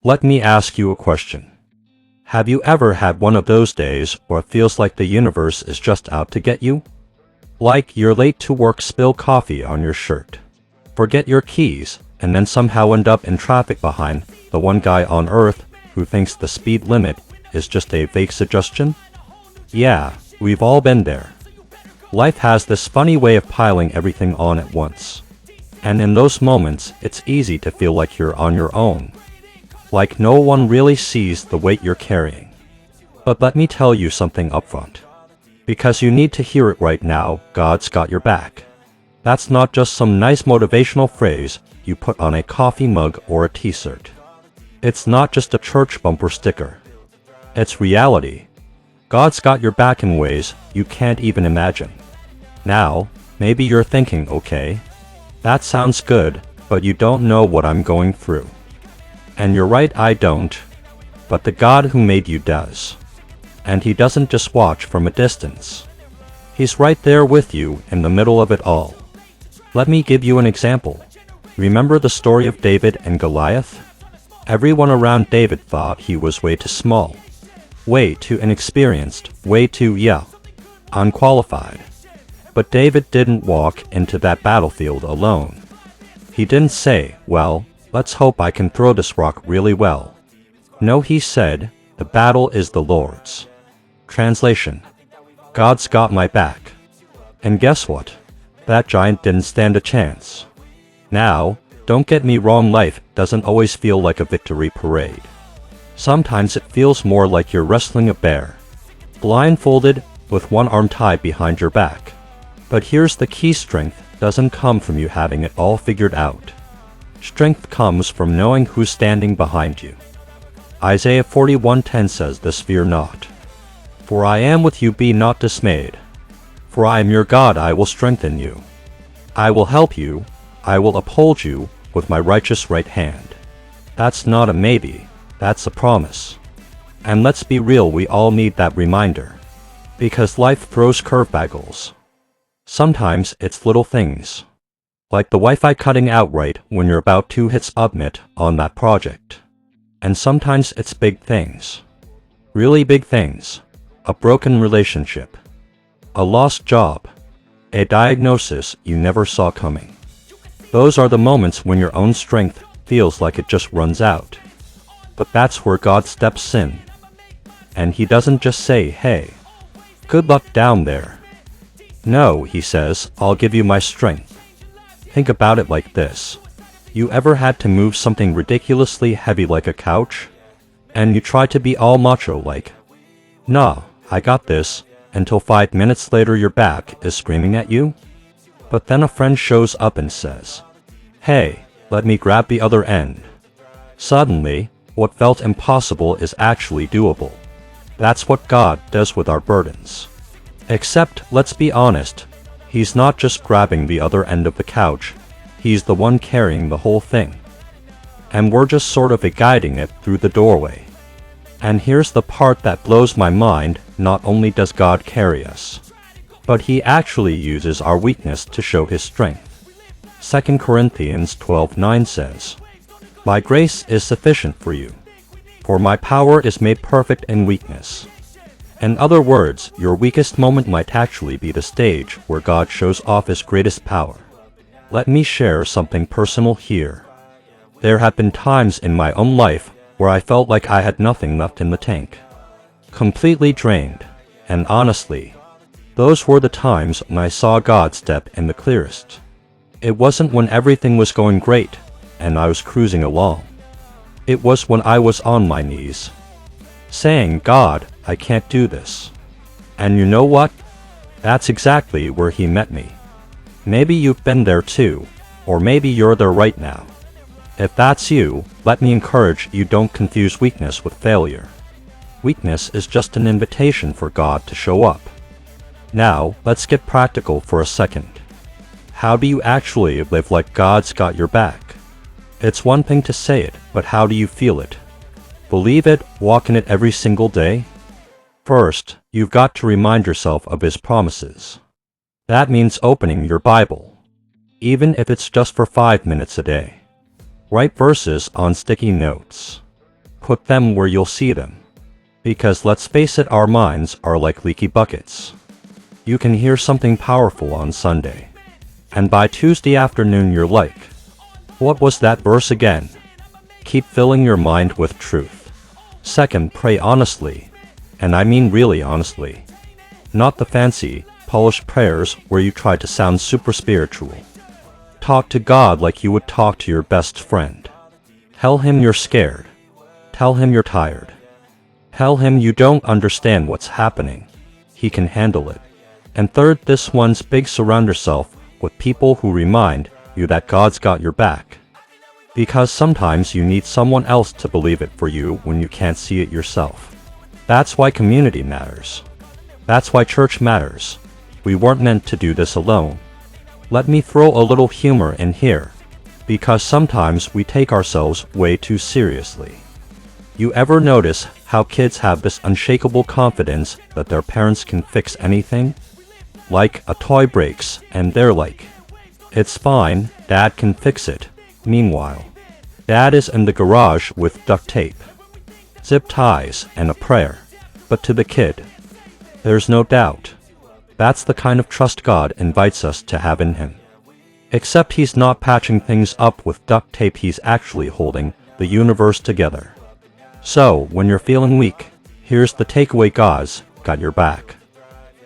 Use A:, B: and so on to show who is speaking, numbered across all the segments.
A: Let me ask you a question. Have you ever had one of those days where it feels like the universe is just out to get you? Like you're late to work, spill coffee on your shirt, forget your keys, and then somehow end up in traffic behind the one guy on earth who thinks the speed limit is just a fake suggestion? Yeah, we've all been there. Life has this funny way of piling everything on at once. And in those moments, it's easy to feel like you're on your own. Like no one really sees the weight you're carrying. But let me tell you something upfront. Because you need to hear it right now, God's got your back. That's not just some nice motivational phrase you put on a coffee mug or a t-shirt. It's not just a church bumper sticker. It's reality. God's got your back in ways you can't even imagine. Now, maybe you're thinking, okay, that sounds good, but you don't know what I'm going through. And you're right, I don't. But the God who made you does. And he doesn't just watch from a distance. He's right there with you in the middle of it all. Let me give you an example. Remember the story of David and Goliath? Everyone around David thought he was way too small, way too inexperienced, way too, unqualified. But David didn't walk into that battlefield alone. He didn't say, well, let's hope I can throw this rock really well. No, he said, the battle is the Lord's. Translation: God's got my back. And guess what? That giant didn't stand a chance. Now, don't get me wrong, life doesn't always feel like a victory parade. Sometimes it feels more like you're wrestling a bear, blindfolded with one arm tied behind your back. But here's the key: strength doesn't come from you having it all figured out. Strength comes from knowing who's standing behind you. Isaiah 41:10 says this: fear not, for I am with you, be not dismayed. For I am your God, I will strengthen you. I will help you, I will uphold you with my righteous right hand. That's not a maybe, that's a promise. And let's be real, we all need that reminder. Because life throws curveballs. Sometimes it's little things, like the Wi-Fi cutting out right when you're about to hit submit on that project. And sometimes it's big things. Really big things. A broken relationship. A lost job. A diagnosis you never saw coming. Those are the moments when your own strength feels like it just runs out. But that's where God steps in. And he doesn't just say, hey, good luck down there. No, he says, I'll give you my strength. Think about it like this. You ever had to move something ridiculously heavy like a couch? And you try to be all macho like, nah, I got this, until 5 minutes later your back is screaming at you? But then a friend shows up and says, hey, let me grab the other end. Suddenly, what felt impossible is actually doable. That's what God does with our burdens. Except, let's be honest, he's not just grabbing the other end of the couch, he's the one carrying the whole thing. And we're just sort of guiding it through the doorway. And here's the part that blows my mind: not only does God carry us, but he actually uses our weakness to show his strength. 2 Corinthians 12:9 says, my grace is sufficient for you, for my power is made perfect in weakness. In other words, your weakest moment might actually be the stage where God shows off his greatest power. Let me share something personal here. There have been times in my own life where I felt like I had nothing left in the tank. Completely drained. And honestly, those were the times when I saw God step in the clearest. It wasn't when everything was going great and I was cruising along. It was when I was on my knees, saying, God, I can't do this. And you know what? That's exactly where he met me. Maybe you've been there too, or maybe you're there right now. If that's you, let me encourage you: don't confuse weakness with failure. Weakness is just an invitation for God to show up. Now, let's get practical for a second. How do you actually live like God's got your back? It's one thing to say it, but how do you feel it? Believe it, walk in it every single day? First, you've got to remind yourself of his promises. That means opening your Bible, even if it's just for 5 minutes a day. Write verses on sticky notes. put them where you'll see them. Because let's face it, our minds are like leaky buckets. You can hear something powerful on Sunday, and by Tuesday afternoon you're like, what was that verse again? Keep filling your mind with truth. Second, pray honestly, and I mean really honestly. Not the fancy, polished prayers where you try to sound super spiritual. Talk to God like you would talk to your best friend. Tell him you're scared. Tell him you're tired. Tell him you don't understand what's happening. He can handle it. And third, this one's big, surround yourself with people who remind you that God's got your back. Because sometimes you need someone else to believe it for you when you can't see it yourself. That's why community matters. That's why church matters. We weren't meant to do this alone. Let me throw a little humor in here, because sometimes we take ourselves way too seriously. You ever notice how kids have this unshakable confidence that their parents can fix anything? Like a toy breaks, and they're like, it's fine, Dad can fix it. Meanwhile, Dad is in the garage with duct tape, zip ties, and a prayer. But to the kid, there's no doubt. That's the kind of trust God invites us to have in Him. Except He's not patching things up with duct tape, He's actually holding the universe together. So, when you're feeling weak, here's the takeaway: God's got your back.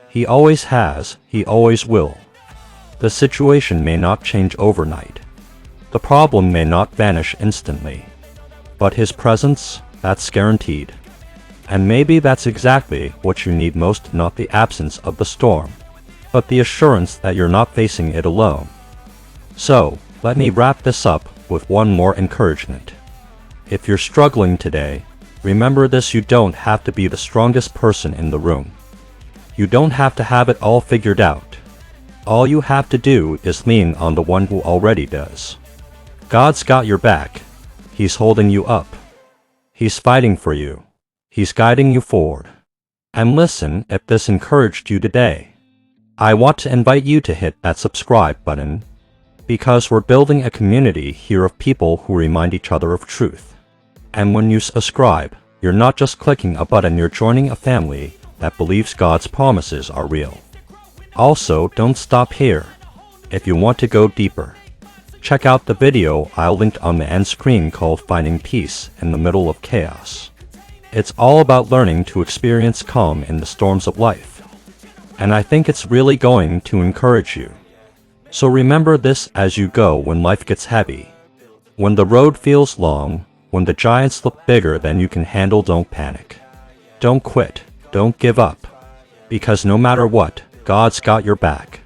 A: He always has, He always will. The situation may not change overnight. The problem may not vanish instantly. But His presence, that's guaranteed. And maybe that's exactly what you need most, not the absence of the storm, but the assurance that you're not facing it alone. So, let me wrap this up with one more encouragement. If you're struggling today, remember this: you don't have to be the strongest person in the room. You don't have to have it all figured out. All you have to do is lean on the one who already does. God's got your back. He's holding you up. He's fighting for you. He's guiding you forward. And listen, if this encouraged you today, I want to invite you to hit that subscribe button, because we're building a community here of people who remind each other of truth. And when you subscribe, you're not just clicking a button, you're joining a family that believes God's promises are real. Also, don't stop here. If you want to go deeper, check out the video I'll link on the end screen called Finding Peace in the Middle of Chaos. It's all about learning to experience calm in the storms of life. And I think it's really going to encourage you. So remember this as you go when life gets heavy. When the road feels long, when the giants look bigger than you can handle, don't panic. Don't quit. Don't give up. Because no matter what, God's got your back.